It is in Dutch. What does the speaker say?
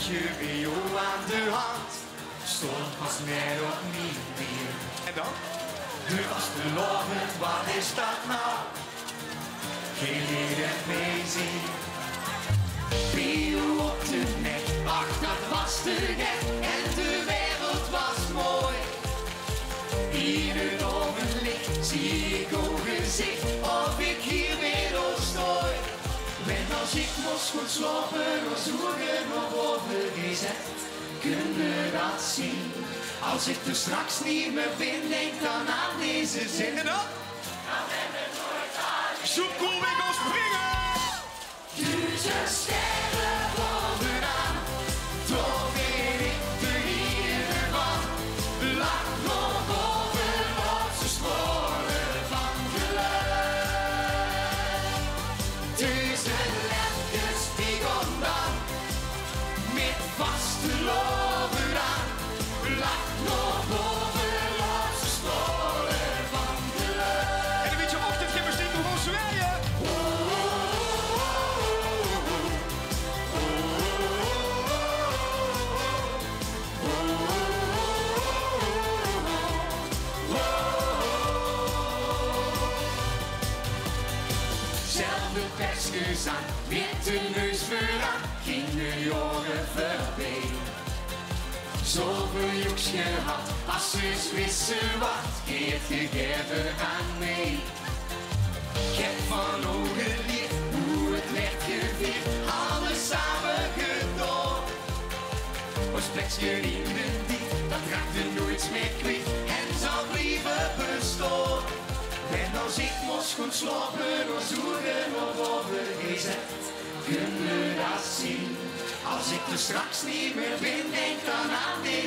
je bij jou aan de hand. Stond pas net opnieuw weer. En dan? Nu was te loven, wat is dat nou? Geen leren meezien. Bio op de nek, ach dat was te gek. En de wereld was mooi. Hier het ogenlicht, zie ik uw gezicht. Of ik hier weer opstooi. En als ik moest goed slapen, of zoeken nog overgezet. Kunnen dat zien? Als ik er straks niet meer ben, denk dan aan deze zin. En dan? Dan ben ik nooit aan. Zoekkoolwinkel springen! 1000 sterren bovenaan, toch ben ik de hier van. Lach nog boven op zijn sporen van geluk. 1000 lepjes die kom dan, met vaste loven aan. Lach nog boven op zijn sporen van geluk. En een beetje ochtendgymnastiek, gewoon zwaaien! Zelfde persjes aan, witte neus vooraan, ging de jongen voorbij. Zoveel joeks gehad, als zus wissen wat, geeft je geven aan mee. Ik heb van ogen geleerd hoe het werd gevierd, alles samen gedaan. Ons plekje in de diep, dat raakte nooit meer kwijt en zal blijven bestaan. En als ik moest goed slapen, of zoeken of overgezet, kunnen dat zien. Als ik er straks niet meer ben, denk dan aan dit.